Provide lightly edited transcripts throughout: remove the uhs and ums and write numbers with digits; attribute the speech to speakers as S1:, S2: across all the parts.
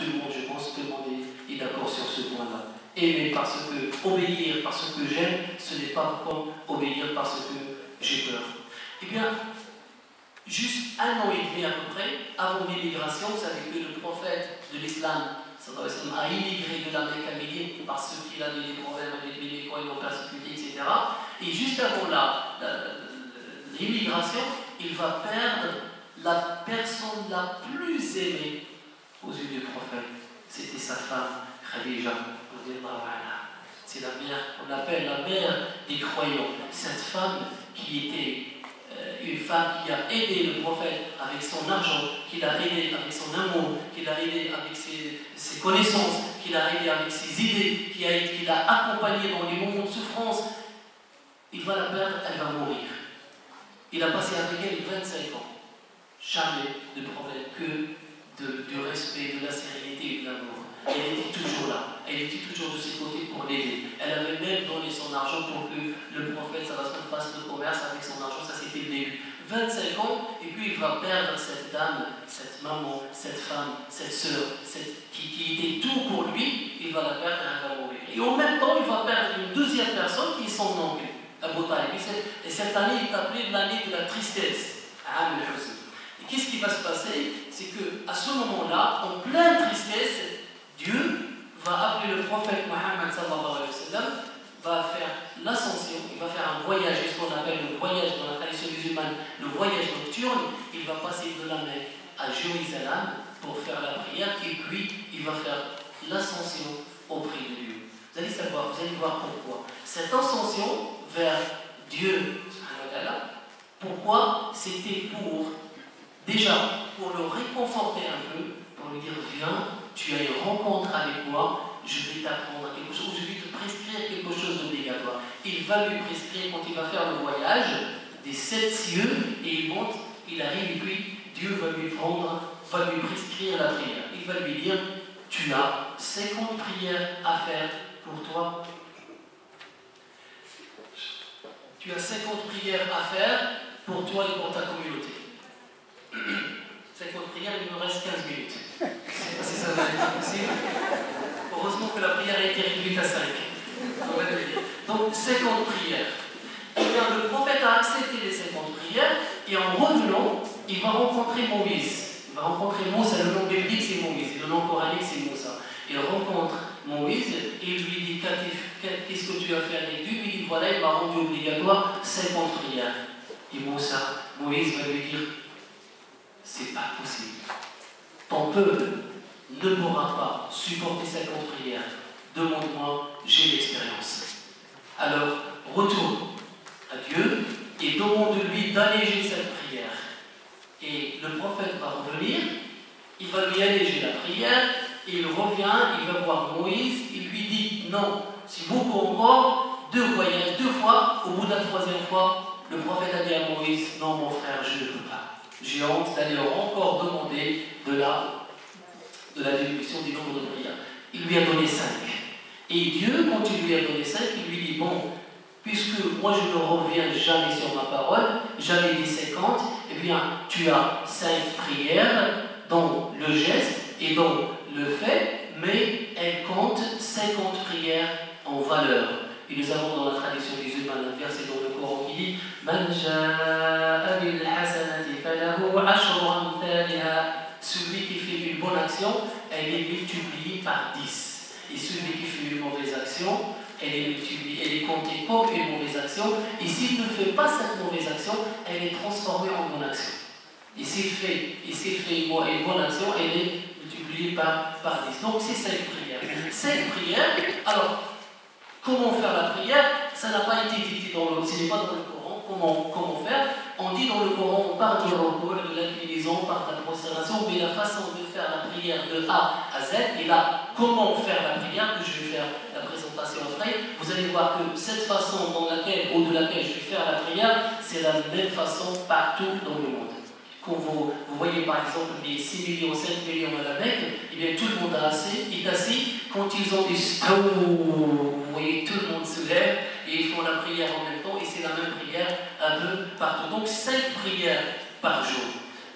S1: tout le monde, je pense que tout le monde est d'accord sur ce point-là. Aimer parce que, obéir parce que j'aime, ce n'est pas comme obéir parce que j'ai peur. Eh bien, juste 1 an et demi à peu près, avant l'immigration, vous savez que le prophète de l'islam a immigré de la Mecque à Médine parce qu'il avait des problèmes avec les Mécois, ils l'ont persécuté, etc. Et juste avant l'immigration, il va perdre la personne la plus aimée aux yeux du prophète. C'était sa femme, Khadija. C'est la mère, on l'appelle la mère des croyants. Cette femme qui était une femme qui a aidé le prophète avec son argent, qui l'a aidé avec son amour, qui l'a aidé avec ses connaissances, qui l'a aidé avec ses idées, qui l'a accompagné dans les moments de souffrance. Il va la perdre, elle va mourir. Il a passé avec elle 25 ans. Jamais de problème, que du respect, de la sérénité et de l'amour. Elle était toujours là, elle était toujours de ses côtés pour l'aider. Elle avait même donné son argent pour que le prophète fasse le commerce avec son argent, ça c'était le début. 25 ans, et puis il va perdre cette dame, cette maman, cette femme, cette sœur, qui était tout pour lui, il va la perdre et elle va mourir. Et en même temps, il va perdre une deuxième personne qui est son oncle, Abu Talib. Et cette année est appelée l'année de la tristesse. Et qu'est-ce qui va se passer? C'est qu'à ce moment-là, en pleine tristesse, Dieu va appeler le prophète Mohammed sallallahu alayhi wa sallam, va faire l'ascension, il va faire un voyage, ce qu'on appelle le voyage dans la tradition musulmane, le voyage nocturne. Il va passer de la Mecque à Jérusalem pour faire la prière et puis il va faire l'ascension auprès de Dieu. Vous allez savoir, vous allez voir pourquoi. Cette ascension vers Dieu, pourquoi? C'était déjà pour le réconforter un peu, pour lui dire viens, tu as une rencontre avec moi, je vais t'apprendre quelque chose, je vais te prescrire quelque chose d'obligatoire. Il va lui prescrire quand il va faire le voyage des 7 cieux et il monte, il arrive et puis Dieu va lui prescrire la prière. Il va lui dire tu as 50 prières à faire pour toi. Tu as 50 prières à faire pour toi et pour ta communauté. 50 prières, il nous reste 15 minutes. Je ne sais pas si ça va être possible. Heureusement que la prière a été réduite à 5. Donc 50 prières. Et bien, le prophète a accepté les 50 prières et en revenant, il va rencontrer Moïse. Il va rencontrer Moussa, le nom biblique c'est Moïse, le nom coranique c'est Moussa. Il rencontre Moïse et il lui dit qu'est-ce que tu as fait avec Dieu? Il dit voilà, il m'a rendu obligatoire 50 prières. Et Moïse va lui dire c'est pas possible. Ton peuple ne pourra pas supporter 50 prières. Demande-moi, j'ai l'expérience. Alors, retourne à Dieu et demande-lui d'alléger cette prière. Et le prophète va revenir, il va lui alléger la prière, et il revient, il va voir Moïse, il lui dit non, si beaucoup encore, 2 voyages, 2 fois, au bout de la 3e fois, le prophète a dit à Moïse non mon frère, je ne peux pas. J'ai honte d'aller encore demander de la diminution du nombre de prières. Il lui a donné 5. Et Dieu, quand il lui a donné 5, il lui dit bon, puisque moi je ne reviens jamais sur ma parole, j'avais dit 50, eh bien tu as 5 prières, dont le geste et dont le fait, mais elles comptent 50 prières en valeur. Et nous avons dans la tradition musulmane un verset dans le Coran qui dit Man ja'a bil hasanati falahu ashru amthaliha. Celui qui fait une bonne action, elle est multipliée par 10. Et celui qui fait une mauvaise action, elle est multipliée, elle est comptée comme une mauvaise action. Et s'il ne fait pas cette mauvaise action, elle est transformée en bonne action. Et s'il fait une bonne action, elle est multipliée par 10. Donc c'est 5 prières. 5 prières, alors, comment faire la prière? Ça n'a pas été dit ce n'est pas dans le Coran. Comment faire? On dit dans le Coran, on parle du recours, de l'inclinaison, on parle de la prosternation, mais la façon de faire la prière de A à Z, et là, comment faire la prière, que je vais faire la présentation après, vous allez voir que cette façon au-delà de laquelle je vais faire la prière, c'est la même façon partout dans le monde. Quand vous voyez par exemple les 6 millions, 7 millions à la Mecque, eh bien tout le monde est assis. Quand ils ont des vous voyez tout le monde se lève et ils font la prière en même temps et c'est la même prière un peu partout. Donc 5 prières par jour.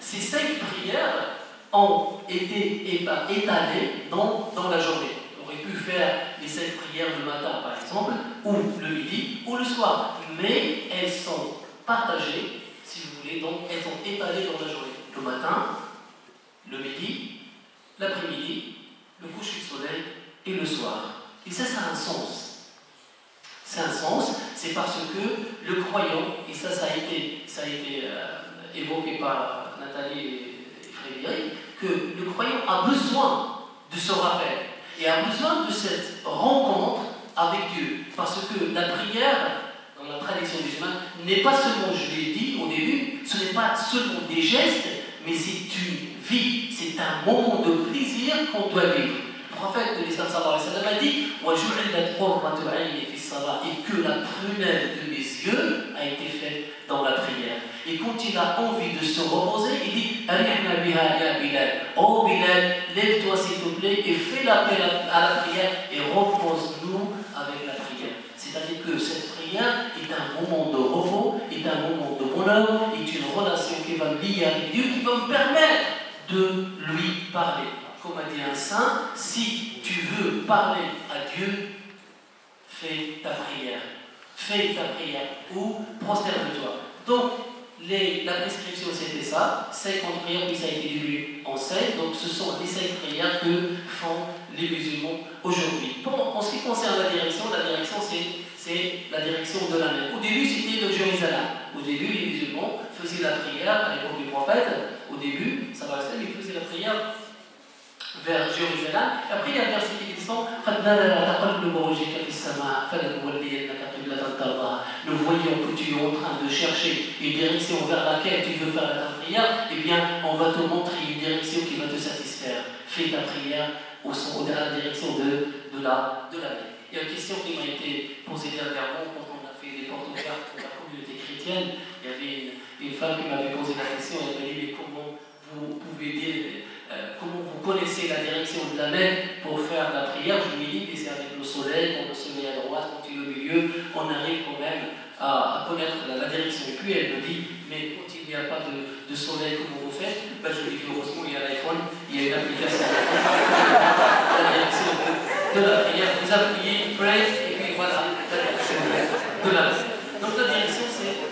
S1: Ces 5 prières, ont été étalées dans la journée. On aurait pu faire les 5 prières le matin, par exemple, ou le midi, ou le soir. Mais elles sont partagées, si vous voulez, donc elles sont étalées dans la journée. Le matin, le midi, l'après-midi, le coucher du soleil et le soir. Et ça a un sens. C'est un sens, c'est parce que le croyant, et ça a été évoqué par Nathalie et Frédéric, que le croyant a besoin de ce rappel et a besoin de cette rencontre avec Dieu. Parce que la prière, dans la tradition musulmane, n'est pas seulement, je l'ai dit au début, ce n'est pas seulement des gestes, mais c'est une vie, c'est un moment de plaisir qu'on doit vivre. Le prophète de l'Islam sallallahu alayhi wa sallam a dit et que la prunelle de mes yeux a été faite dans la prière. Et quand il a envie de se reposer, il dit oh Bilal, lève-toi s'il te plaît et fais l'appel à la prière et repose-nous avec la prière. C'est-à-dire que cette prière est un moment de repos, est un moment de bonheur, est une relation qui va me lier avec Dieu, qui va me permettre de lui parler. Comme a dit un saint, si tu veux parler à Dieu, fais ta prière. Fais ta prière ou prosterne-toi. Donc, la prescription c'était ça, 50 prières, puis ça a été divisé en 7, donc ce sont les 5 prières que font les musulmans aujourd'hui. En ce qui concerne la direction c'est la direction de la mer. Au début c'était le Jérusalem. Au début les musulmans faisaient la prière à l'époque du prophète, au début, ça va rester, ils faisaient la prière vers Jérusalem. Après, il y a un verset qui dit nous voyons que tu es en train de chercher une direction vers laquelle tu veux faire ta prière, eh bien, on va te montrer une direction qui va te satisfaire. Fais ta prière à la direction de la mer. Il y a une question qui m'a été posée dernièrement quand on a fait des portes ouvertes pour la communauté chrétienne. Il y avait une femme qui m'avait posé la question, elle m'a dit mais comment vous pouvez dire, comment vous connaissez la direction de la mer pour faire la prière? Je lui ai dit, c'est avec le soleil, quand le soleil est à droite, quand il est au milieu, on arrive quand même à connaître la direction. Et puis elle me dit, mais quand il n'y a pas de soleil, comment vous faites? Ben, je lui ai dit, heureusement, il y a l'iPhone, il y a une application. La direction de la prière, vous appuyez, pray, et puis voilà, la direction de la mer. Donc la direction,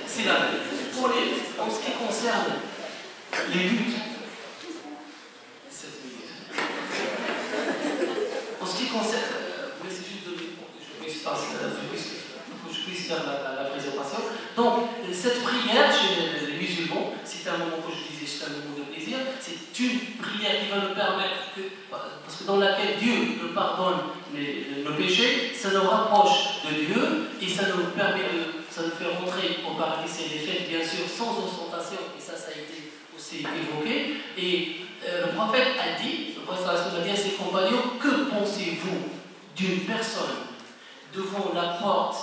S1: c'est la mer. En ce qui concerne les buts, en ce qui concerne, vous laissez juste 2 minutes pour que je puisse faire la présentation. Donc, cette prière chez les musulmans, c'est un moment, comme je disais, c'est un moment de plaisir, c'est une prière qui va nous permettre, parce que dans laquelle Dieu nous pardonne nos péchés, ça nous rapproche de Dieu et ça nous permet ça nous fait rentrer au paradis. C'est des fêtes, bien sûr, sans ostentation, et ça a été aussi évoqué. Et le prophète a dit, le prophète a dit à ses compagnons, que pensez-vous d'une personne devant la porte,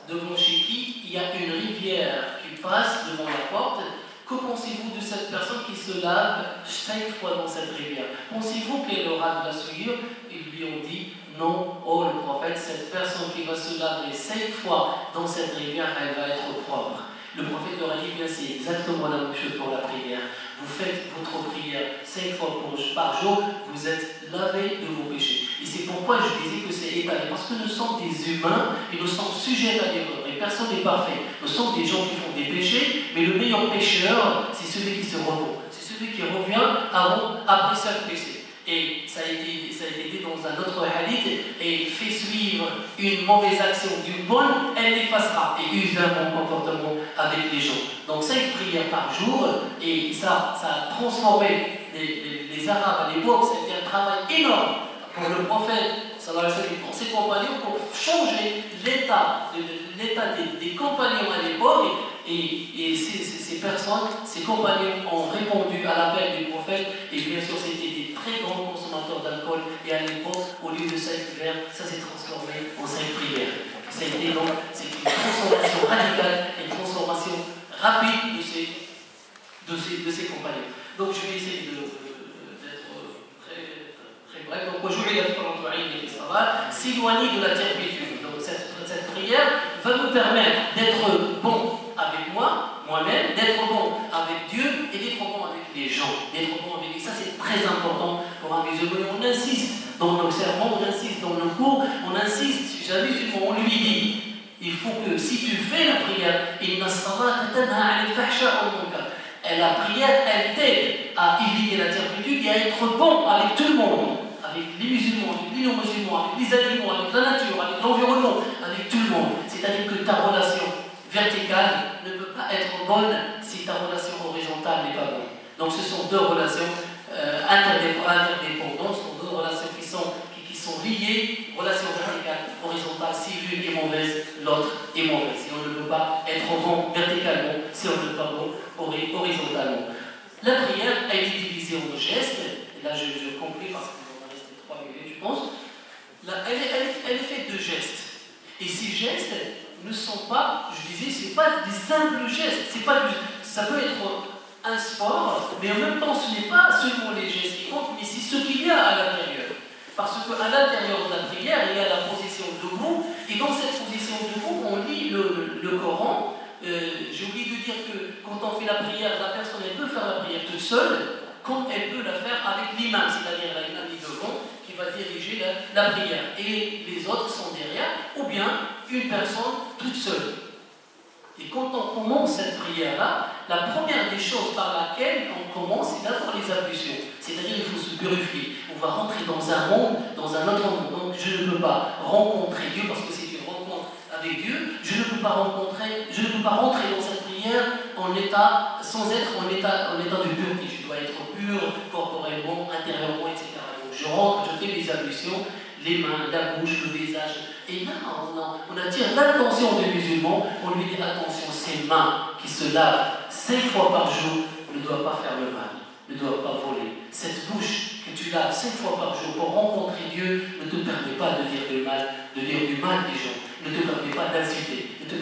S1: devant chez qui il y a une rivière qui passe devant la porte? Que pensez-vous de cette personne qui se lave 5 fois dans cette rivière? Pensez-vous qu'elle aura de la souillure? Ils lui ont dit, non, oh le prophète, cette personne qui va se laver 5 fois dans cette rivière, elle va être propre. Le prophète leur a dit, bien c'est exactement la même chose pour la prière. Vous faites votre prière 5 fois par jour, vous êtes lavé de vos péchés. Et c'est pourquoi je disais que c'est étalé, parce que nous sommes des humains et nous sommes sujets à l'erreur. Et personne n'est parfait. Nous sommes des gens qui font des péchés, mais le meilleur pécheur, c'est celui qui se repent. C'est celui qui revient après chaque péché. Et ça a été dit dans un autre hadith, et fait suivre une mauvaise action d'une bonne, elle l'effacera et use un bon comportement avec les gens. Donc 5 prières par jour, et ça a transformé les Arabes à l'époque, c'était un travail énorme pour le prophète, pour ses compagnons, pour changer l'état des compagnons à l'époque. Et ces personnes, ces compagnons ont répondu à l'appel du prophète, et bien sûr c'était des très grands consommateurs d'alcool, et à l'époque, au lieu de 5 verres, ça s'est transformé en 5 prières. C'est une transformation radicale, une transformation rapide de ces compagnons. Donc je vais essayer d'être très bref. Donc aujourd'hui, s'éloigner de la turpitude. Donc cette prière va nous permettre d'être bon avec moi, moi-même, d'être bon avec Dieu et d'être bon avec les gens. D'être bon avec. Et ça, c'est très important pour un musulman. On insiste dans nos sermons, on insiste dans nos cours, on insiste. Chez un musulman, on lui dit il faut que si tu fais la prière, la prière, elle t'aide à éviter la turpitude et à être bon avec tout le monde, avec les musulmans, avec les non-musulmans, avec les animaux, avec la nature, avec l'environnement, avec tout le monde. C'est-à-dire que ta relation verticale ne peut pas être bonne si ta relation horizontale n'est pas bonne. Donc ce sont deux relations interdépendantes, ce sont deux relations qui sont liées, relation verticale, horizontale. Si l'une est mauvaise, l'autre est mauvaise. Et on ne peut pas être bon verticalement si on n'est pas bon horizontalement. La prière, elle est divisée en gestes. Et là, je conclue parce qu'il va rester 3 minutes, je pense. Là, elle est faite de gestes. Et ces gestes ne sont pas, je disais, c'est pas des simples gestes. Ça peut être un sport, mais en même temps, ce n'est pas seulement les gestes qui comptent, mais c'est ce qu'il y a à l'intérieur. Parce qu'à l'intérieur de la prière, il y a la position debout, et dans cette position debout, on lit le Coran. J'ai oublié de dire que quand on fait la prière, la personne elle peut faire la prière toute seule, comme elle peut la faire avec l'imam, c'est-à-dire l'imam est devant, qui va diriger la prière. Et les autres sont derrière, ou bien une personne toute seule. Et quand on commence cette prière-là, la première des choses par laquelle on commence, c'est d'abord les ablutions. C'est-à-dire qu'il faut se purifier. On va rentrer dans un monde, dans un autre monde. Donc je ne peux pas rencontrer Dieu parce que c'est une rencontre avec Dieu. Je ne peux pas rentrer dans cette prière sans être en état de pureté. Je dois être pur corporellement, intérieurement, etc. Donc je rentre, je fais les ablutions, les mains, la bouche, le visage. Et là, on attire l'attention des musulmans, on lui dit attention, ces mains qui se lavent 5 fois par jour ne doivent pas faire le mal, ne doivent pas voler. Cette bouche que tu laves 5 fois par jour pour rencontrer Dieu ne te permet pas de dire du mal des gens, ne te permet pas d'insulter, ne te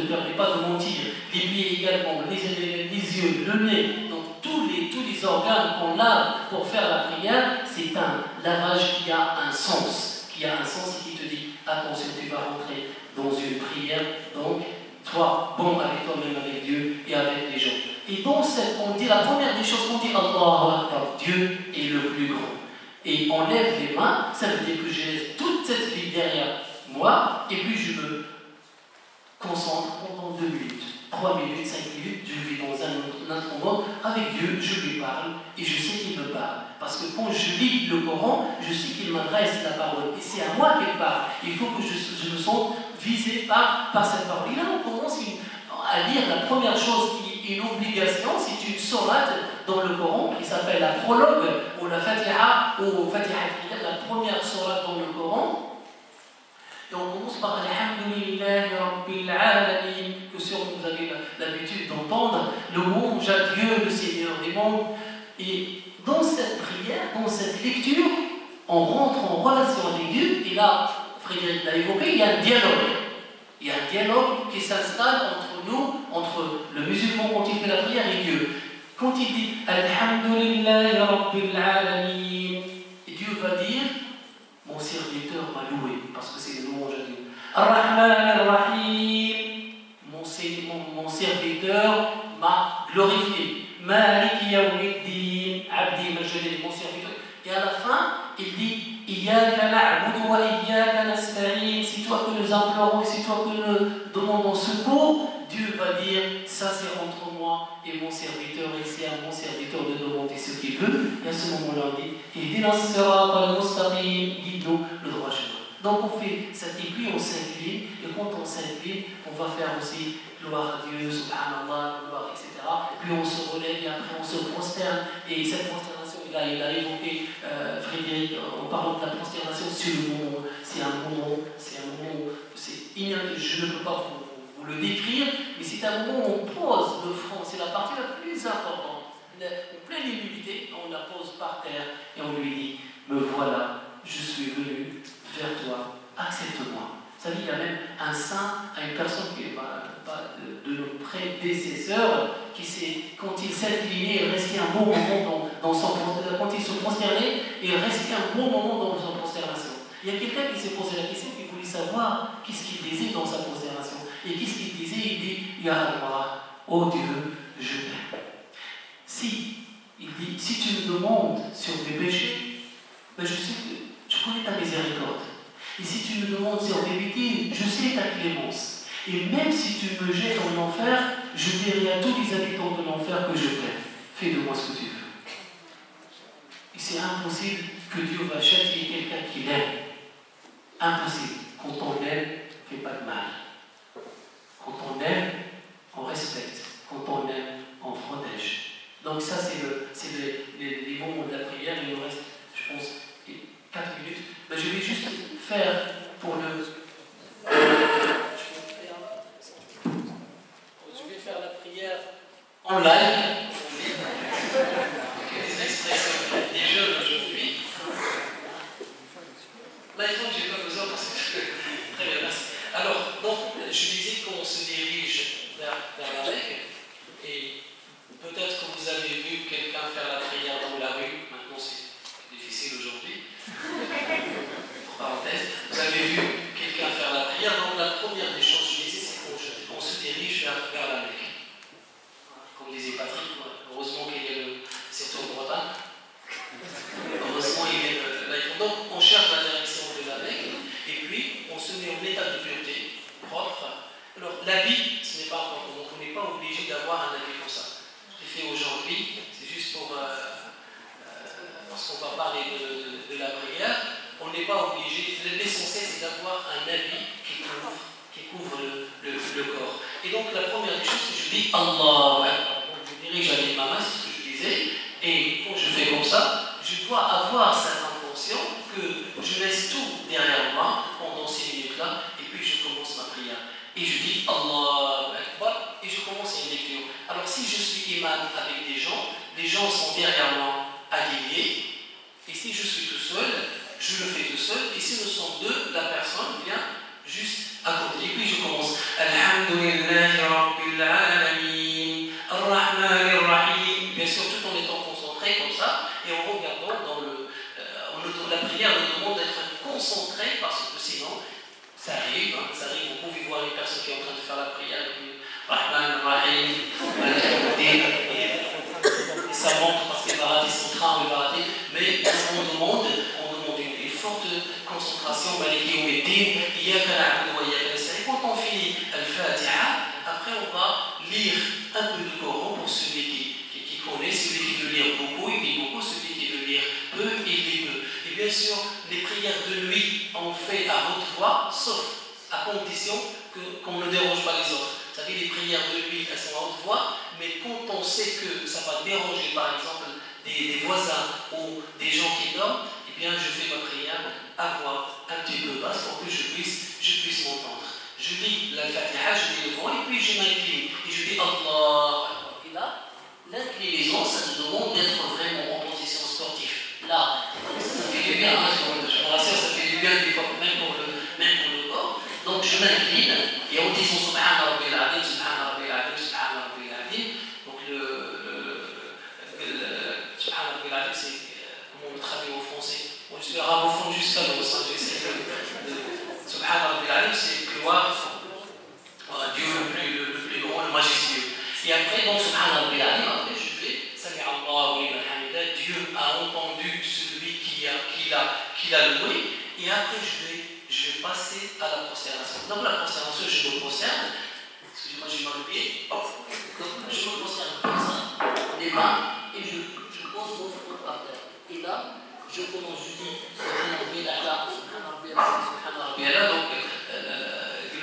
S1: permet pas de mentir. Les pieds également, les yeux, le nez, donc tous les organes qu'on lave pour faire la prière, c'est un lavage qui a un sens. Et qui te dit attention, tu vas rentrer dans une prière, donc sois bon avec toi-même, avec Dieu et avec les gens. Et dans on dit la première des choses qu'on dit Allahu Akbar, Dieu est le plus grand. Et on lève les mains, ça veut dire que je laisse toute cette vie derrière moi, et puis je me concentre pendant 2 minutes, 3 minutes, 5 minutes, je vis dans un autre monde, avec Dieu, je lui parle, et je sais qu'il me parle. Parce que quand je lis le Coran, je sais qu'il m'adresse la parole. Et c'est à moi qu'il parle. Il faut que je me sente visé par cette parole. Et là, on commence à lire la première chose qui est une obligation. C'est une sourate dans le Coran qui s'appelle la prologue, ou la Fatiha, ou Fatiha, la première sourate dans le Coran. Et on commence par Alhamdulillahi Rabbil Alamin, que sûrement vous avez l'habitude d'entendre, le louange à Dieu, le Seigneur des mondes. Et dans cette prière, dans cette lecture, on rentre en relation avec Dieu, et là, Frédéric l'a évoqué, il y a un dialogue. Il y a un dialogue qui s'installe entre nous, entre le musulman quand il fait la prière et Dieu. Quand il dit Alhamdulillahi Rabbil Alamin, et Dieu va dire mon serviteur m'a loué, parce que c'est le louange à Dieu. Ar-Rahman Ar-Rahim, mon serviteur m'a glorifié. Malik Yawmiddin, Abdi Majid, mon serviteur. Et à la fin, il dit Iyyaka na'budu wa iyyaka nasta'in. C'est toi que nous implorons et c'est toi que nous demandons secours. Dieu va dire ça c'est entre moi et mon serviteur, et c'est à mon serviteur de demander ce qu'il veut. Et à ce moment-là, on dit Ihdina as-sirata al-mustaqim, guide-nous le droit chemin. Donc on fait cette, et puis on s'incline, et quand on s'incline, on va faire aussi gloire à Dieu, subhanallah, gloire, etc. Puis on se relève et après on se prosterne. Et cette prosternation, il a évoqué Frédéric en parlant de la prosternation, c'est un moment, je ne peux pas vous le décrire, mais c'est un moment où on pose le front, c'est la partie la plus importante. En pleine humilité, on la pose par terre et on lui dit me voilà, je suis venu vers toi, accepte-moi. Vous savez, il y a même un saint, une personne qui n'est pas de nos prédécesseurs, quand il s'est incliné, il restait un bon moment quand il se prosternait, il restait un bon moment dans son prosternation. Il y a quelqu'un qui s'est posé la question, qui voulait savoir qu'est-ce qu'il disait dans sa prosternation. Et qu'est-ce qu'il disait? Il dit Ya Allah, Oh Dieu, je t'aime. Si, il dit, si tu me demandes sur mes péchés, ben je sais que je connais ta miséricorde. Et si tu me demandes sur mes victimes, je sais ta clémence. Et même si tu me jettes en enfer, je dirai à tous les habitants de l'enfer que je t'aime. Fais de moi ce que tu veux. Et c'est impossible que Dieu va châtier quelqu'un qu'il aime. Impossible. Quand on aime, on ne fait pas de mal. Quand on aime, on respecte. Quand on aime, on protège. Donc ça, c'est les moments de la prière. Il nous reste, je pense, 4 minutes. Ben, je vais juste faire pour le... Je vais faire la prière en live. Les expressions des jeunes aujourd'hui. L'iPhone, j'ai pas besoin parce que... Très bien, merci. Alors, donc, je disais qu'on se dirige vers la Mecque. Et peut-être que vous avez vu quelqu'un faire la prière dans la rue. Maintenant, c'est difficile aujourd'hui. Parenthèse. Vous avez vu quelqu'un faire la prière. Donc, la première des choses, je disais, c'est qu'on se dirige vers la Mecque. Comme disait Patrick, heureusement qu'il y a surtout en Bretagne. Heureusement, il y a l'iPhone. Donc, on cherche la direction de la Mecque. Et puis, on se met en état de pureté, propre. Alors, l'habit, ce n'est pas important. Donc, on n'est pas obligé d'avoir un habit comme ça. Je l'ai fait aujourd'hui, c'est juste pour... parce qu'on va parler de la prière. On n'est pas obligé. L'essentiel, c'est d'avoir un habit qui couvre le corps. Et donc, la première des choses, c'est que je dis Allah. Donc, je dirige avec ma main, c'est ce que je disais. Et quand je fais comme ça, je dois avoir cette intention que je laisse tout derrière moi pendant ces minutes-là, et puis je commence ma prière. Et je dis Allah Akbar, et je commence une lecture. Alors si je suis imam avec des gens sont derrière moi alignés, et si je suis tout seul, je le fais tout seul, et si nous sommes deux, la personne vient juste à côté. Et puis je commence Alhamdulillahi Rabbil Alamin, Ar-Rahman Ar-Rahim, bien sûr tout en étant concentré comme ça, et en regardant dans la prière nous demande d'être concentré, parce que sinon, ça arrive, vous pouvez voir une personne qui est en train de faire la prière, Rahman Rahim, et ça montre parce qu'elle va rater son train, elle va rater, mais on demande une forte concentration, et quand on finit Al-Fatiha, après on va lire un peu de Coran pour celui qui connaît, celui qui veut lire beaucoup, il lit beaucoup, celui qui veut lire peu, il lit peu. Et bien sûr, les prières de nuit, on fait à haute voix, sauf à condition qu'on ne dérange pas les autres. Vous savez, les prières de nuit, elles sont à haute voix, mais quand on sait que ça va déranger, par exemple, des voisins ou des gens qui dorment, eh bien, je fais ma prière à voix un petit peu basse pour que je puisse m'entendre. Je lis la Fatiha, je lis le Coran, et puis je m'incline. Et je dis Allah. Et là, l'inclinaison, ça nous demande d'être vraiment en position sportive. Là, ça fait du bien, hein, je me rassure, ça fait du bien des fois, même pour le corps. Donc je m'incline, et en disant Subhana Rabbil Azim, Subhana Rabbil Azim, Subhana Rabbil Azim. Donc Subhana Rabbil Azim, c'est comment on le traduit au français. Moi je suis arabophone jusqu'à l'os, j'essaie de Subhana Rabbil Azim, c'est gloire, voilà, Dieu le plus grand, le majestueux. Et après, donc Subhana Rabbil Azim, après je fais Sami Allahu liman hamida, Dieu a entendu celui qui l'a loué, et après je vais passer à la prosternation. Donc la prosternation, je me prosterne, excusez-moi, j'ai mal au pied, donc je me prosterne comme ça, les mains, et je pose mon front par terre. Et là, je commence, je dis Subhana Rabbil A'la, Subhana Rabbil A'la, Subhana Rabbil A'la, donc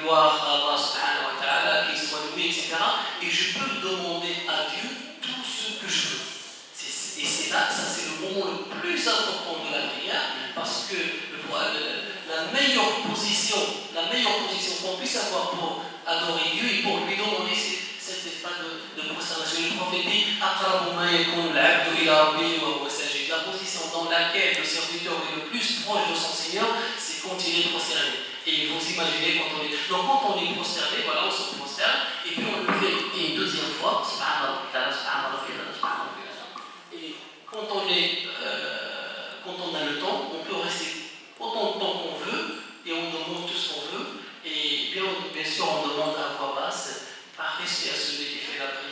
S1: gloire à Allah Subhanahu wa Ta'ala, qu'il soit loué, etc. Et je peux demander à Dieu tout ce que je veux. Et c'est là, ça c'est le moment le plus important de la prière, parce que la meilleure position qu'on puisse avoir pour adorer Dieu et pour lui demander cet état de prosternation. Le prophète dit la position dans laquelle le serviteur est le plus proche de son Seigneur, c'est quand il est prosterné. Et vous imaginez quand on est. Donc quand on est prosterné, voilà, on se prosterne, et puis on le fait une deuxième fois. Et quand on a le temps, on peut rester autant de temps qu'on veut, et on demande tout ce qu'on veut, et bien sûr on demande à voix basse, par respect à celui qui fait la prière.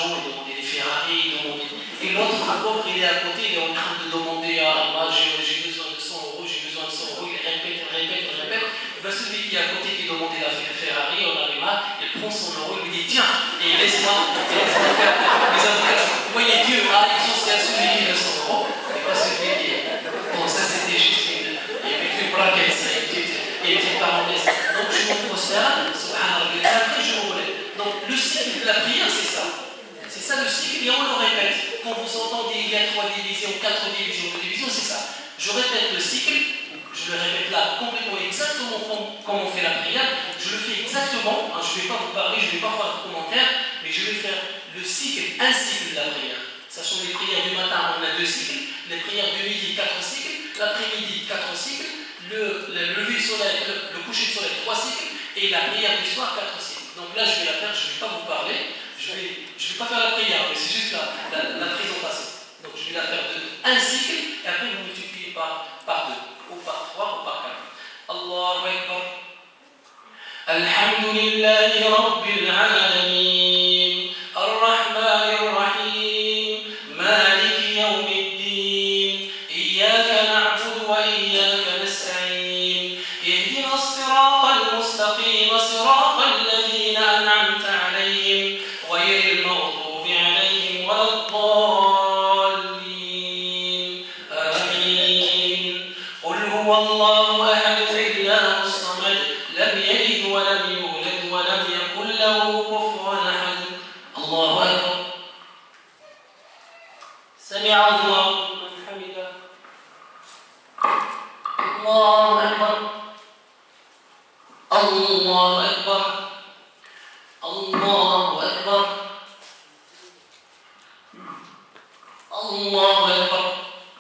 S1: l'argent, il demandait des Ferrari, il demandait... Et l'autre, le pauvre, il est à côté, il est en train de demander à Allah, j'ai besoin de 100 euros, j'ai besoin de 100 euros, il répète. Et bien celui qui est à côté qui demandait la Ferrari, on arrive là, il prend son euro, il lui dit tiens, et laisse-moi faire les indications. Vous voyez, Dieu a exaucé à celui qui a 100 euros, et pas celui qui est... Bon, ça c'était juste une... Il y avait une braquette, ça, une petite parenthèse. Donc je me prosterne, subhanallah, et après je me relève. Donc le cycle de la prière, c'est ça. C'est ça le cycle, et on le répète. Quand vous entendez il y a 3 divisions, 4 divisions, 2 divisions, c'est ça. Je répète le cycle, je le répète là complètement exactement comme on fait la prière. Je le fais exactement, hein, je ne vais pas vous parler, je ne vais pas faire de commentaires, mais je vais faire le cycle, un cycle de la prière. Sachant les prières du matin, on a 2 cycles, les prières du midi, 4 cycles, l'après-midi, 4 cycles, le lever du soleil, le coucher du soleil, 3 cycles, et la prière du soir, 4 cycles. Donc là, je vais la faire, je ne vais pas vous parler. Je vais pas faire la prière, mais c'est juste la présentation. Donc je vais la faire de un cycle, et après vous multipliez par 2, ou par 3, ou par 4. Allahu Akbar. Alhamdulillahi Rabbil Alamin. Ar-Rahman Ar-Rahim. Maliki Yawmiddin. Iyyaka na'budu wa iyyaka nasta'in. Ihdina as-sirata al-mustaqim, sirata alladhina an'amta alayhim. غير المغضوب عليهم ولا الضالين آمين قل هو الله أحد الله الصمد لم يلد ولم يولد ولم يكن له كفوا أحد الله أكبر سمع الله لمن حمده الله أكبر الله أكبر الله أكبر الله أكبر.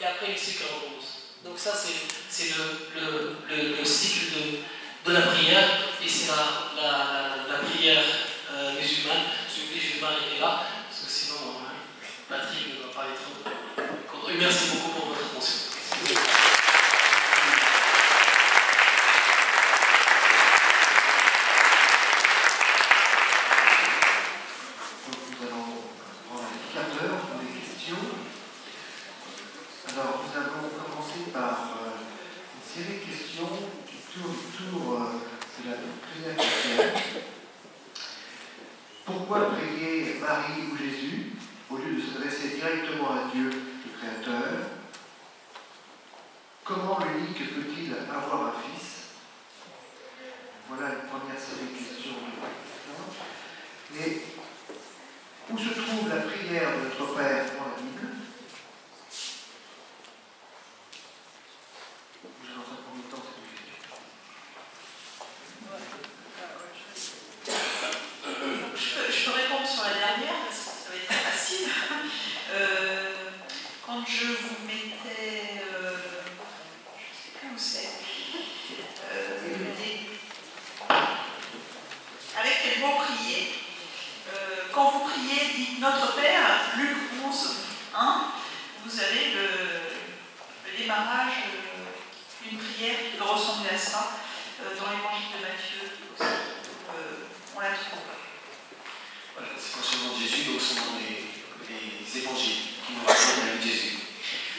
S1: Et après le cycle repose. Donc ça c'est le cycle de la prière, et c'est la prière musulmane. Je vais m'arrêter là, parce que sinon Patrick ne va pas être... Merci beaucoup pour votre attention.
S2: Alors, nous allons commencer par une série de questions qui tournent autour de la prière chrétienne. Pourquoi prier Marie ou Jésus au lieu de s'adresser directement à Dieu, le Créateur? Comment l'unique peut-il avoir un fils? Voilà une première série de questions. Et où se trouve la prière de notre Père dans la Bible?
S3: Je peux répondre sur la dernière, parce que ça va être très facile. Quand je vous mettais, je ne sais plus où c'est, avec quel mot prier, quand vous priez, dites Notre Père, Luc 11, 1, vous avez le démarrage d'une prière qui peut ressembler à ça, dans l'évangile de Matthieu aussi. On la trouve.
S4: Voilà, c'est pas seulement Jésus, donc ce sont les évangiles qui nous racontent la vie de Jésus.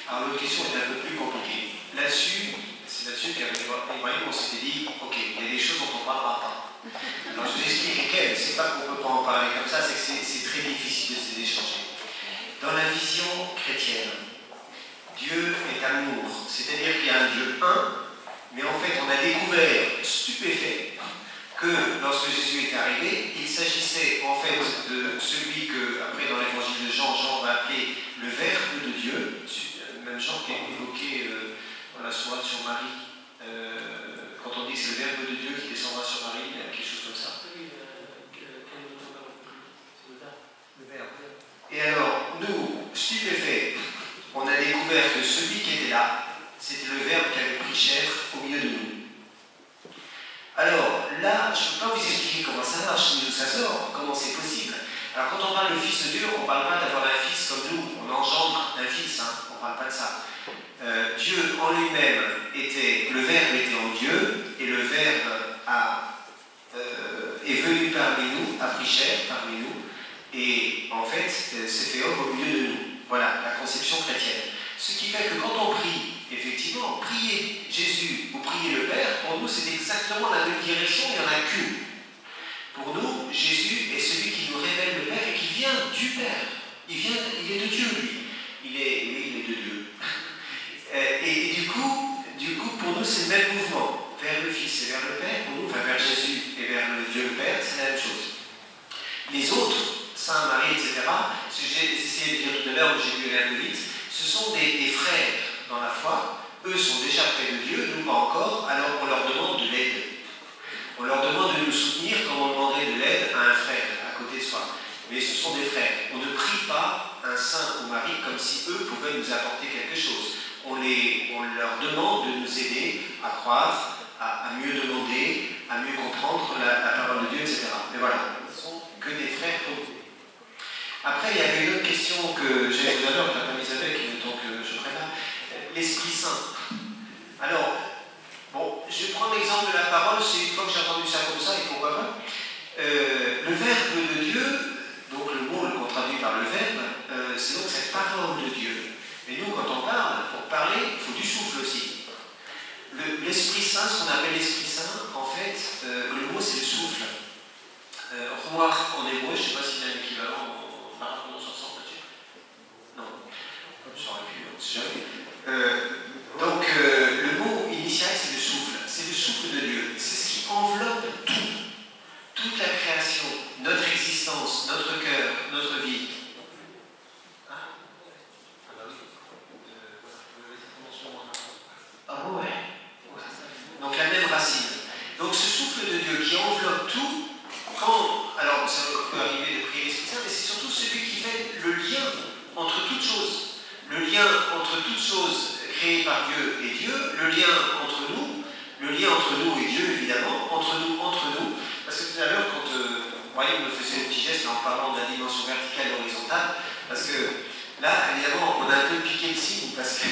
S4: Alors l'autre question est un peu plus compliquée. Là-dessus, c'est là-dessus qu'avec Ibrahim, on s'était dit, ok, il y a des choses dont on ne parlera pas. Alors je vous explique lesquelles. C'est pas qu'on ne peut pas en parler comme ça, c'est que c'est très difficile de se échanger. Dans la vision chrétienne, Dieu est amour, c'est-à-dire qu'il y a un Dieu un, mais en fait on a découvert, stupéfait, que lorsque Jésus est arrivé, il s'agissait en fait de celui que, après dans l'évangile de Jean, Jean va appeler le Verbe de Dieu, même Jean qui a évoqué dans la soirée sur Marie, quand on dit que c'est le Verbe de Dieu qui descendra sur Marie, il y a quelque chose comme ça. Le Verbe. Et alors, nous, stupéfaits, on a découvert que celui qui était là, c'était le Verbe qui avait pris chair au milieu de nous. Alors là, je ne peux pas vous expliquer comment ça marche, d'où ça sort, comment c'est possible. Alors quand on parle de Fils de Dieu, on ne parle pas d'avoir un fils comme nous, on engendre un fils, hein, on ne parle pas de ça. Dieu en lui-même était, le Verbe était en Dieu, et le Verbe est venu parmi nous, a pris chair parmi nous, Et en fait, c'est fait homme au milieu de nous. Voilà, la conception chrétienne. Ce qui fait que quand on prie, effectivement, prier Jésus ou prier le Père, pour nous, c'est exactement la même direction, il n'y en a qu'une. Pour nous, Jésus est celui qui nous révèle le Père et qui vient du Père. Il est de Dieu, lui. Il est de Dieu. Et du coup, pour nous, c'est le même mouvement. Vers le Fils et vers le Père, pour nous, enfin vers Jésus et vers le Dieu le Père, c'est la même chose. Les autres, Saint Marie, etc., ce que j'ai essayé de dire tout à l'heure, où j'ai lu l'air de vite, ce sont des frères dans la foi. Eux sont déjà près de Dieu, nous pas encore, alors on leur demande de l'aide. On leur demande de nous soutenir comme on demanderait de l'aide à un frère à côté de soi. Mais ce sont des frères. On ne prie pas un saint ou Marie comme si eux pouvaient nous apporter quelque chose. On leur demande de nous aider à croire, à mieux demander, à mieux comprendre la parole de Dieu, etc. Mais voilà, ils ne sont que des frères pour nous. Après, il y avait une autre question que j'ai tout à l'heure, que la femme Isabelle, donc je préviens, l'Esprit Saint. Alors, bon, je prends l'exemple de la parole, c'est une fois que j'ai entendu ça comme ça, et pourquoi pas. Le Verbe de Dieu, donc le mot qu'on traduit par le Verbe, c'est donc cette parole de Dieu. Mais nous, quand on parle, pour parler, il faut du souffle aussi. L'Esprit Saint, ce qu'on appelle l'Esprit Saint, en fait, le mot c'est le souffle. Ruach en hébreu, je ne sais pas s'il y a un équivalent en arabe, on s'en sort là-dessus. Non, je saurais plus, on ne sait jamais. Donc, le mot initial, c'est le souffle. C'est le souffle de Dieu. C'est ce qui enveloppe tout. Toute la création, notre existence, notre cœur, notre vie. Ah ouais. Donc la même racine. Donc ce souffle de Dieu qui enveloppe tout, alors ça peut arriver de prier l'Esprit Saint, mais c'est surtout celui qui fait le lien entre toutes choses. Le lien entre toutes choses créées par Dieu et Dieu, le lien entre nous et Dieu évidemment, entre nous. Parce que tout à l'heure, quand Brian me faisait un petit geste en parlant de la dimension verticale et horizontale, parce que là, évidemment, on a un peu piqué le signe, parce que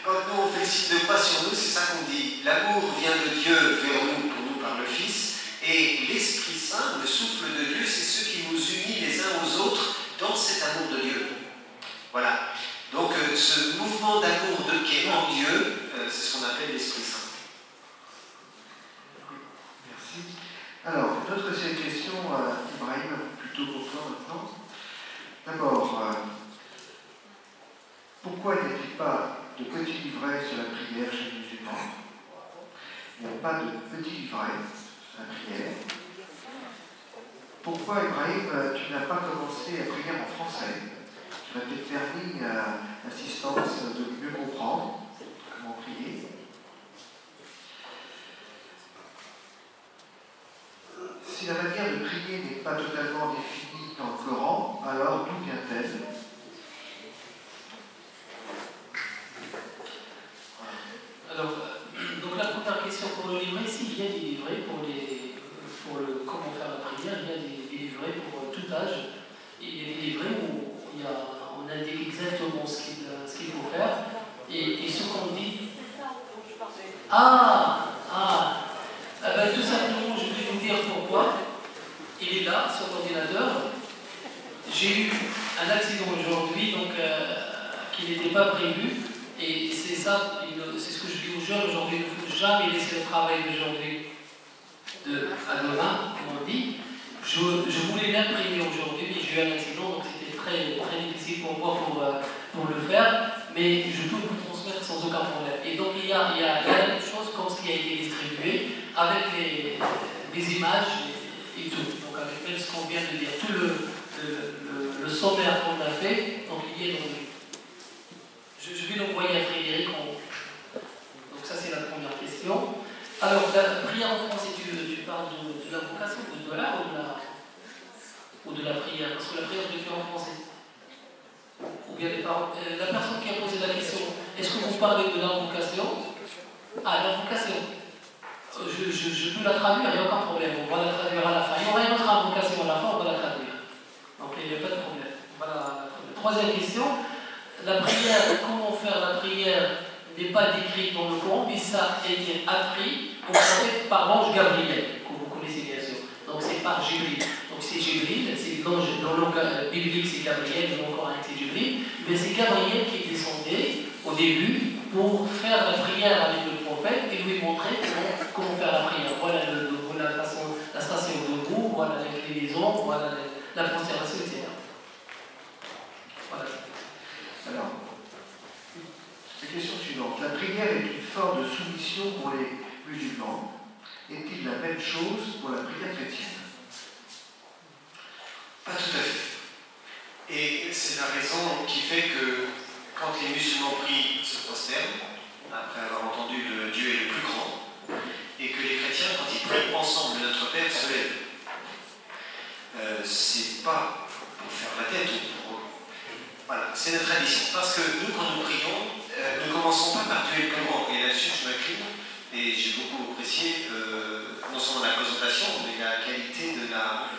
S4: quand nous on fait le signe de pas sur nous, c'est ça qu'on dit. L'amour vient de Dieu vers nous, pour nous par le Fils, et l'Esprit Saint, le souffle de Dieu, c'est ce qui nous unit les uns aux autres dans cet amour de Dieu. Voilà. Donc ce mouvement d'amour qui est en Dieu, c'est ce qu'on appelle l'Esprit Saint.
S2: Merci. Alors, notre deuxième question, Ibrahim, plutôt pour toi maintenant. D'abord, pourquoi n'y a-t-il pas de petits livrets sur la prière chez les musulmans? Il n'y a pas de petits livrets sur la prière. Pourquoi, Ibrahim, tu n'as pas commencé à prier en français? Tu m'as peut-être permis à l'assistance de mieux comprendre comment prier. Si la manière de prier n'est pas totalement définie dans le Coran, alors d'où vient-elle?
S1: Alors, donc la première question pour le livret, s'il y a des livrets pour comment faire la prière, il y a des livrets pour tout âge. Il y a des livrets où on indique exactement ce qu'il faut faire et ce qu'on dit. Tout simplement, je vais vous dire pourquoi. Il est là, sur l'ordinateur. J'ai eu un accident aujourd'hui, donc qui n'était pas prévu. Et c'est ça, c'est ce que je dis aux jeunes aujourd'hui, il ne faut jamais laisser le travail d'aujourd'hui à demain, comme on dit. Je voulais l'imprimer aujourd'hui, mais j'ai eu un accident, donc c'était très, très difficile pour moi pour le faire, mais je peux vous transmettre sans aucun problème. Et donc il y a la même chose comme ce qui a été distribué, avec des images et tout. Donc avec même ce qu'on vient de dire, tout le sommaire qu'on a fait, donc il y est dans le... Je vais l'envoyer à Frédéric. Donc ça c'est la première question. Alors la prière en français, tu parles de l'invocation, de l'art ou de la prière? Parce que la prière je l'ai fait en français. Ou bien les paroles. La personne qui a posé la question, est-ce que vous parlez de l'invocation? L'invocation. Je peux la traduire, il n'y a aucun problème. On va la traduire à la fin. Il y aura une autre invocation à la fin, on va la traduire. Donc il n'y a pas de problème. Voilà. Troisième question. La prière, comment faire la prière n'est pas décrite dans le Coran, mais ça a été appris par l'ange Gabriel, que vous connaissez bien sûr. Donc c'est par Jibril. Donc c'est Jibril, c'est dans le cas biblique, c'est Gabriel, le mot coran c'est Jibril, mais c'est Gabriel qui descendait au début pour faire la prière avec le prophète et lui montrer comment faire la prière. Voilà la façon, la station debout, voilà l'inclinaison, voilà la prosternation, etc. Voilà.
S2: Alors, la question suivante. La prière est une forme de soumission pour les musulmans. Est-il la même chose pour la prière chrétienne?
S4: Pas tout à fait. Et c'est la raison qui fait que quand les musulmans prient, ils se prosternent, après avoir entendu le Dieu est le plus grand, et que les chrétiens, quand ils prient ensemble Notre Père, se lèvent. C'est pas pour faire la tête ou pour... Voilà, c'est notre tradition. Parce que nous, quand nous prions, nous ne commençons pas par Dieu est le plus grand. Et là-dessus, je m'incline, et j'ai beaucoup apprécié non seulement la présentation, mais la qualité de la...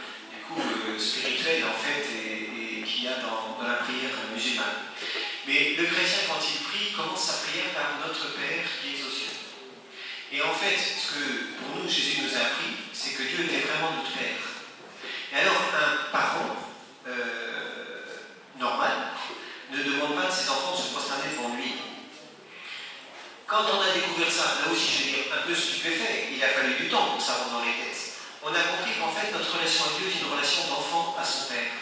S4: spirituelle en fait et qu'il y a dans la prière musulmane. Mais le chrétien quand il prie commence sa prière par notre Père qui est aux cieux. Et en fait, ce que pour nous Jésus nous a appris, c'est que Dieu était vraiment notre Père. Et alors un parent normal ne demande pas de ses enfants de se prosterner devant lui. Quand on a découvert ça, là aussi je vais dire un peu stupéfait, il a fallu du temps pour ça dans les têtes. On a compris qu'en fait, notre relation à Dieu est une relation d'enfant à son Père.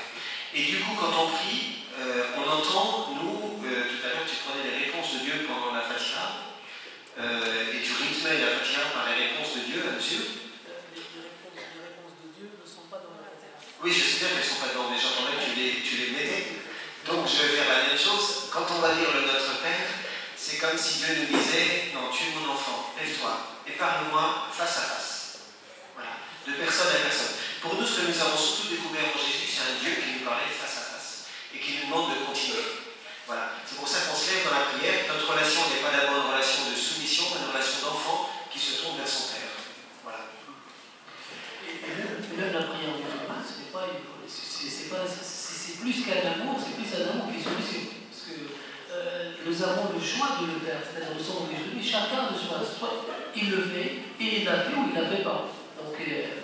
S4: Et du coup, quand on prie, on entend, nous, tout à l'heure, tu prenais les réponses de Dieu pendant la Fatiha, et tu rythmais la Fatiha par les réponses de Dieu, monsieur.
S1: Les réponses de Dieu ne sont pas dans la Fatiha.
S4: Oui, je sais bien qu'elles ne sont pas dedans, mais j'entendais que tu les mettais. Donc, je vais faire la même chose. Quand on va dire le Notre Père, c'est comme si Dieu nous disait, non, tu es mon enfant, lève-toi, et parle-moi face à face. De personne à personne. Pour nous, ce que nous avons surtout découvert en Jésus, c'est un Dieu qui nous parlait face à face et qui nous demande de continuer. Voilà. C'est pour ça qu'on se lève dans la prière. Notre relation n'est pas d'abord une relation de soumission, mais une relation d'enfant qui se tourne vers son Père. Voilà.
S1: Et même la prière musulmane, c'est plus qu'un amour, c'est plus un amour qui est soumission. Parce que nous avons le choix de le faire, c'est-à-dire nous sommes des juifs, chacun de soi. Soit il le fait, et il l'a fait ou il ne l'a fait pas. Donc,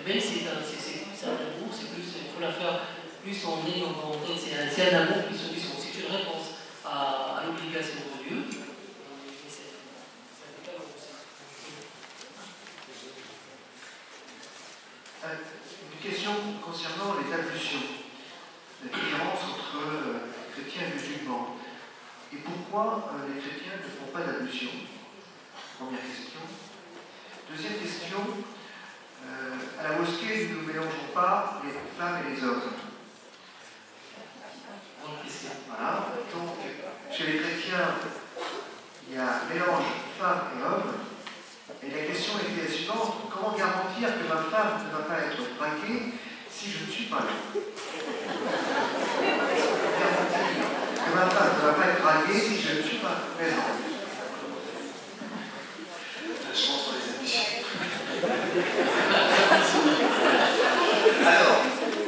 S1: mais c'est plus un amour, il faut la faire plus en ayant en tête, c'est un amour qui se dit, c'est une réponse à l'obligation de Dieu.
S2: Une question concernant les ablutions, la différence entre chrétiens et musulmans. Et pourquoi les chrétiens ne font pas d'ablution? Première question. Deuxième question. À la mosquée, nous ne mélangeons pas les femmes et les hommes. Voilà. Donc, chez les chrétiens, il y a mélange femmes et hommes. Et la question était la suivante: comment garantir que ma femme ne va pas être braquée si je ne suis pas là? Comment garantir que ma femme ne va pas être braquée si je ne suis pas présent?
S4: Je montre les ambitions. Alors,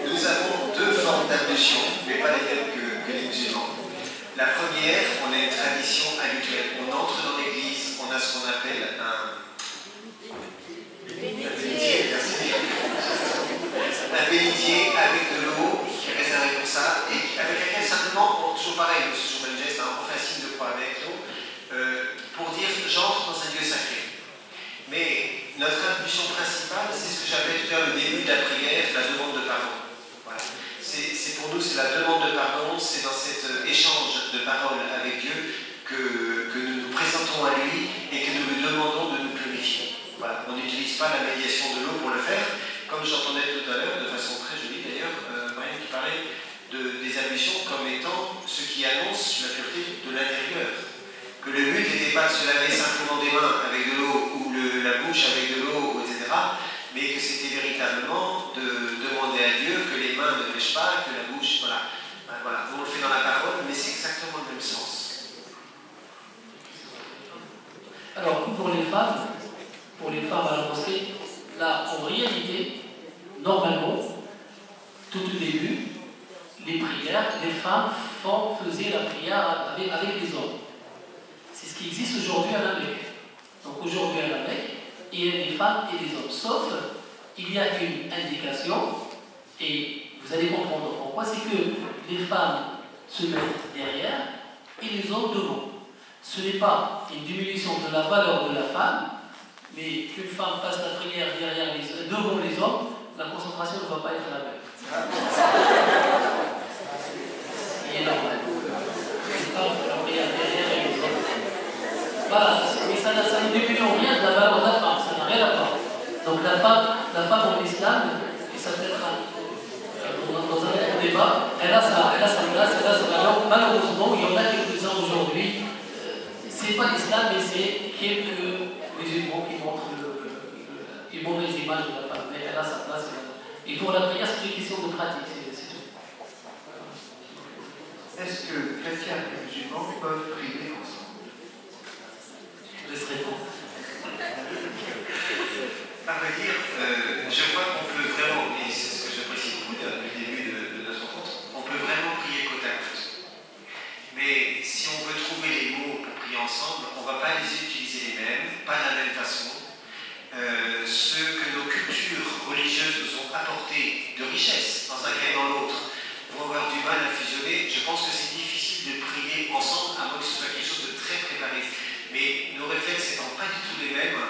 S4: nous avons deux formes d'ablution, mais pas les mêmes que les musulmans. La première, on a une tradition habituelle. On entre dans l'église, on a ce qu'on appelle un bénitier avec de l'eau qui est réservée pour ça, et avec laquelle simplement, toujours pareil, c'est toujours le même geste, on fait un signe de croix avec l'eau, pour dire j'entre dans un lieu sacré. Mais notre impulsion principale, c'est ce que j'appelais tout à l'heure le début de la prière, la demande de pardon. Voilà. C'est pour nous, c'est la demande de pardon, c'est dans cet échange de paroles avec Dieu que nous nous présentons à lui et que nous lui demandons de nous purifier. Voilà. On n'utilise pas la médiation de l'eau pour le faire, comme j'entendais tout à l'heure, de façon très jolie d'ailleurs, Marianne qui parlait des ablutions comme étant ce qui annonce la pureté de l'intérieur. Que le but n'était pas de se laver simplement des mains avec de l'eau ou la bouche avec de l'eau, etc., mais que c'était véritablement de demander à Dieu que les mains ne pêchent pas, que la bouche, voilà. Voilà. On le fait dans la parole, mais c'est exactement le même sens.
S1: Alors, pour les femmes à la mosquée, là, en réalité, normalement, tout au début, les prières, les femmes faisaient la prière avec les hommes. C'est ce qui existe aujourd'hui à la Mecque. Donc aujourd'hui à la Mecque, il y a des femmes et des hommes. Sauf, il y a une indication, et Vous allez comprendre pourquoi. C'est que les femmes se mettent derrière et les hommes devant. Ce n'est pas une diminution de la valeur de la femme, mais qu'une femme fasse la prière devant les hommes, la concentration ne va pas être la même. Il est normal. Les femmes font la prière derrière et les hommes. Voilà, mais ça ne diminue en rien de la valeur de la femme, ça n'a rien à voir. Donc la femme en islam, et ça peut être dans un autre débat, elle a sa place, elle a sa valeur. Malheureusement, il y en a quelques-uns aujourd'hui, c'est pas l'islam, mais c'est quelques musulmans qui montrent une mauvaise image de la femme, mais elle a sa place. Et pour la prière, c'est une question de pratique, c'est tout.
S2: Est-ce que chrétiens et musulmans peuvent prier ensemble?
S1: Je laisse répondre.
S4: À vrai dire, je crois qu'on peut vraiment, et c'est ce que j'apprécie beaucoup depuis le début de notre rencontre, on peut vraiment prier côte à côte. Mais si on veut trouver les mots pour prier ensemble, on ne va pas les utiliser les mêmes, pas de la même façon. Ce que nos cultures religieuses nous ont apporté de richesse dans un cas et dans l'autre vont avoir du mal à fusionner. Je pense que c'est difficile de prier ensemble à moins que ce soit quelque chose de très préparé. Mais nos réflexes étant pas du tout les mêmes,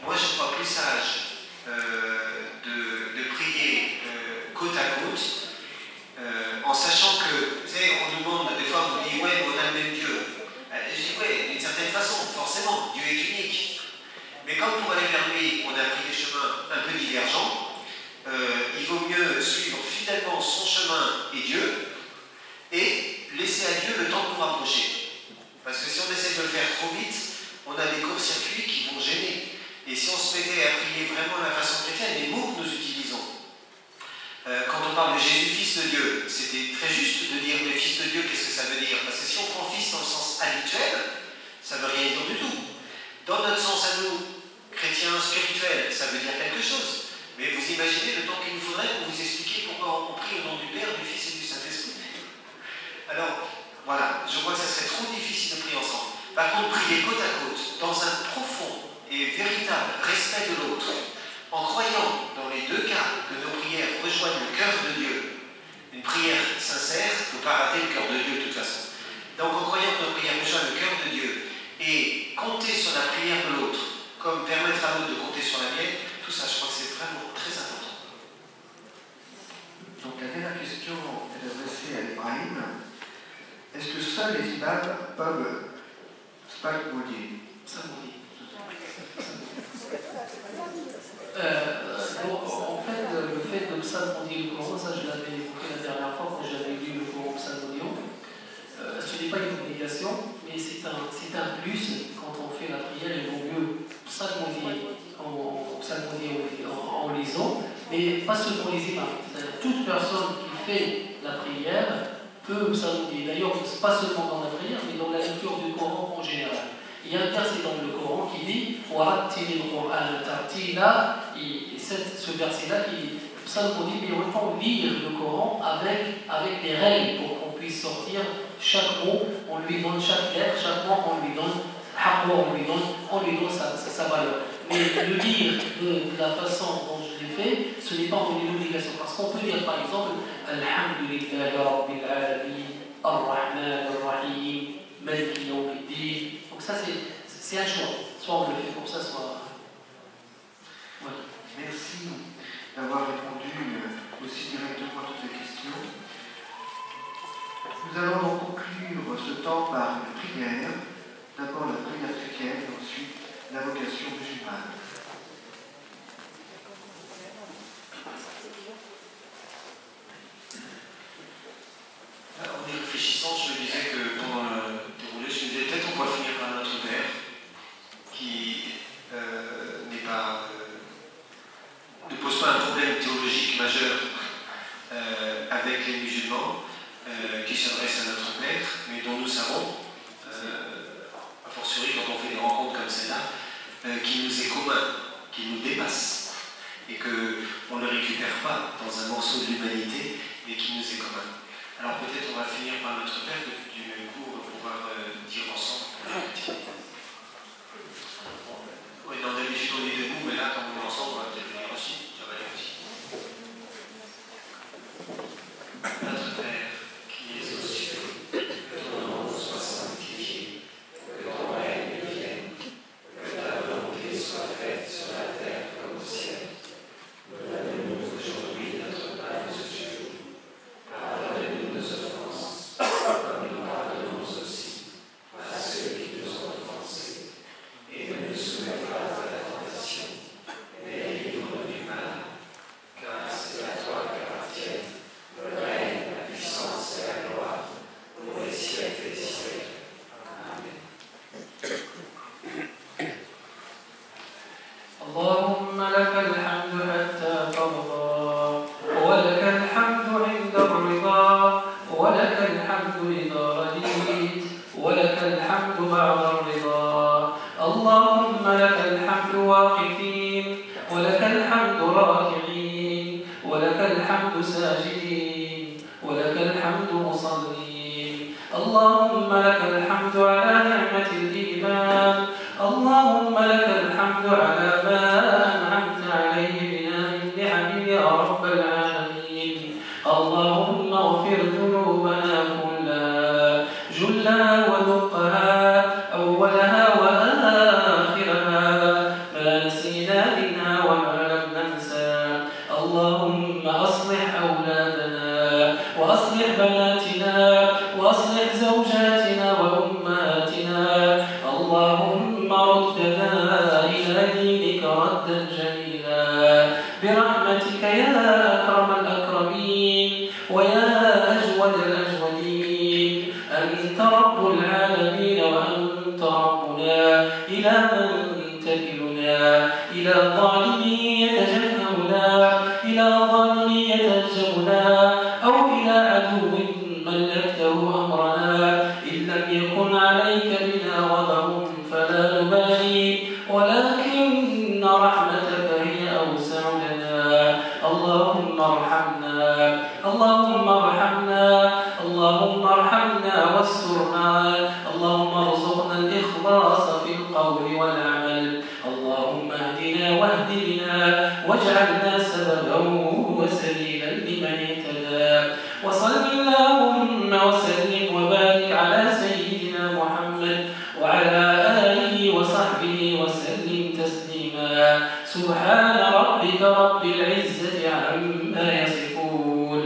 S4: moi je crois plus sage de prier côte à côte en sachant que, tu sais, on nous demande, des fois on nous dit ouais, on a le même Dieu. Je dis ouais, d'une certaine façon, forcément, Dieu est unique. Mais comme pour aller vers lui, on a pris des chemins un peu divergents, il vaut mieux suivre fidèlement son chemin et Dieu, et laisser à Dieu le temps de nous rapprocher. Parce que si on essaie de le faire trop vite, on a des courts-circuits qui vont gêner. Et si on se mettait à prier vraiment à la façon chrétienne, les mots que nous utilisons, quand on parle de Jésus, fils de Dieu, c'était très juste de dire le fils de Dieu, qu'est-ce que ça veut dire? Parce que si on prend fils dans le sens habituel, ça ne veut rien dire du tout. Dans notre sens à nous, chrétiens spirituels, ça veut dire quelque chose. Mais vous imaginez le temps qu'il nous faudrait pour vous expliquer pourquoi on prie au nom du Père, du Fils et du Saint-Esprit. Alors, voilà, je crois que ça serait trop difficile de prier ensemble. Par contre, prier côte à côte, dans un profond et véritable respect de l'autre, en croyant dans les deux cas que nos prières rejoignent le cœur de Dieu. Une prière sincère ne peut pas rater le cœur de Dieu de toute façon. Donc en croyant que nos prières rejoignent le cœur de Dieu et compter sur la prière de l'autre, comme permettre à l'autre de compter sur la mienne, tout ça je crois que c'est vraiment très important.
S2: Donc la dernière question est adressée à Ibrahim. Est-ce que seuls les imams peuvent psalmodier?
S1: En fait, le fait de psalmodier le Coran, ça je l'avais évoqué la dernière fois quand j'avais lu le Coran psalmodiant. Ce n'est pas une obligation, mais c'est un plus. Quand on fait la prière, il vaut mieux psalmodier en lisant, mais pas seulement les imams. C'est-à-dire toute personne qui fait la prière peut psalmodier. D'ailleurs, pas seulement dans la prière, mais dans la lecture du Coran en général. Il y a un verset dans le Coran qui dit Warattil al-Qur'an tartila, et ce verset-là qui psalmodie, mais autant lire le Coran avec des règles pour qu'on puisse sortir chaque mot, on lui donne chaque lettre, chaque mot on lui donne sa valeur. Mais le lire de la façon dont je l'ai fait, ce n'est pas une obligation. Parce qu'on peut dire par exemple Alhamdulillahi Rabbil Alamin, Ar-Rahman Ar-Rahim, Maliki Yawmiddin. Donc ça c'est un choix. Soit on le fait comme ça, soit. Voilà.
S2: Merci d'avoir répondu aussi directement à toutes les questions. Nous allons donc conclure ce temps par une prière. D'abord la prière chrétienne, et ensuite l'invocation musulmane.
S4: En y réfléchissant, je me disais que pendant le déroulé, je me disais peut-être on va finir par notre Père, qui ne pose pas un problème théologique majeur avec les musulmans, qui s'adresse à notre Maître, mais dont nous savons, a fortiori quand on fait des rencontres comme celle-là, qui nous est commun, qui nous dépasse, et qu'on ne le récupère pas dans un morceau de l'humanité, mais qui nous est commun. Alors peut-être on va finir par notre Père, du même coup on va pouvoir dire ensemble. Oui, dans d'habitude on est debout, mais là quand on est ensemble, on va peut-être venir aussi, ça va aller aussi.
S1: المصلين. اللهم لك الحمد على نعمة الإيمان. اللهم لك الحمد على ما أنعمت عليه من النعم يا رب العالمين. اللهم اغفر ذنوبنا كلها جلها ودقها أولها وآخرها ما نسينا منها وما لم ننسى. اللهم أصلح أولادنا وأصلح بناتنا وأصلح زوجاتنا وأمهاتنا. اللهم ردنا إلى دينك ردا جميلا برحمتك يا أكرم الأكرمين ويا أجود الأجودين. أنت رب العالمين وأنت ربنا. إلى من تكلنا؟ إلى ظالم يتجنبنا، إلى ظالم يتهجمنا، أو إلى عدو ملكته أمرنا. إن لم يكن عليك بنا غضب فلا نبالي، ولكن رحمتك هي أوسع لنا. اللهم ارحمنا، اللهم ارحمنا، اللهم ارحمنا واسترنا. اللهم ارزقنا الإخلاص في القول والعمل. اللهم اهدنا واهد بنا واجعلنا سببا وسبيلا لمن اهتدى. وصل اللهم وسلم وبارك على سيدنا محمد وعلى آله وصحبه وسلم تسليما. سبحان ربك رب العزة عما يصفون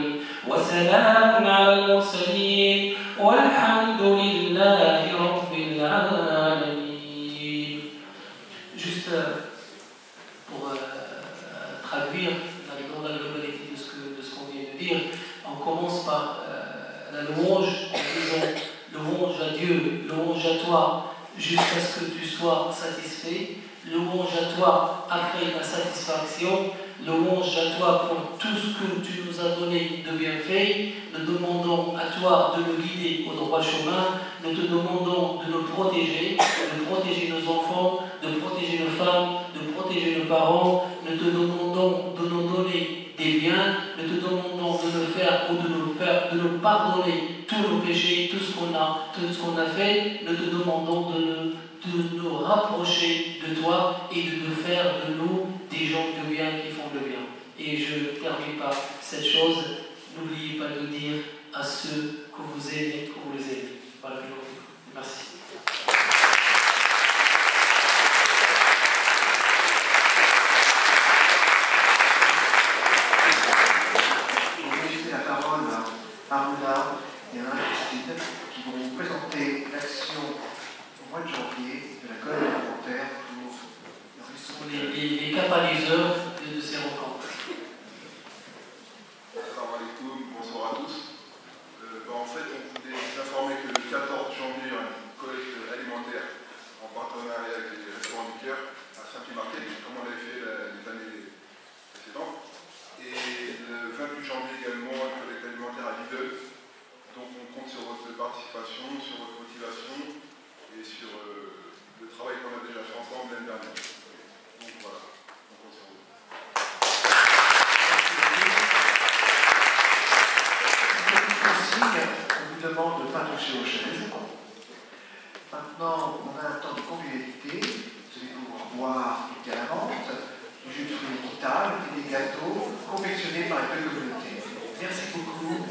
S1: وسلام على المرسلين والحمد لله رب العالمين. Juste pour traduire dans la globalité de ce qu'on vient de dire, on commence par la louange en disant louange à Dieu, louange à toi, jusqu'à ce que tu sois satisfait. Louange à toi après la satisfaction. Louange à toi pour tout ce que tu nous as donné de bienfaits. Nous demandons à toi de nous guider au droit chemin. Nous te demandons de nous protéger, de protéger nos enfants, de protéger nos femmes, de protéger nos parents. Nous te demandons de nous donner des biens. Nous te demandons de nous faire ou de nous pardonner tous nos péchés, tout ce qu'on a fait. Nous te demandons de nous rapprocher de toi et de nous faire de nous des gens de bien qui font le bien. Et je termine par cette chose, n'oubliez pas de dire à ceux que vous aimez, que vous les aimez. Voilà, merci.
S2: Je vais laisser la parole à Aruna et à Christine qui vont vous présenter l'action au mois de janvier de la colonne alimentaire pour
S1: les catalyseurs de ces rencontres.
S5: Salam alaikum, bonsoir à tous. En fait, on voulait vous informer que le 14 janvier, il y aura une collecte alimentaire en partenariat avec les restaurants du cœur à Saint-Pierre-Marquet, comme on l'avait fait les années précédentes. Et le 28 janvier également, une collecte alimentaire à Lidl. Donc on compte sur votre participation, sur votre motivation et sur le travail qu'on a déjà fait ensemble l'année dernière. Donc voilà, on compte sur vous.
S2: On vous demande de ne pas toucher aux chaises. Maintenant, on a un temps de convivialité. Vous allez pouvoir boire à la menthe, du jus de fruits équitable et des gâteaux confectionnés par les deux communautés. Merci beaucoup.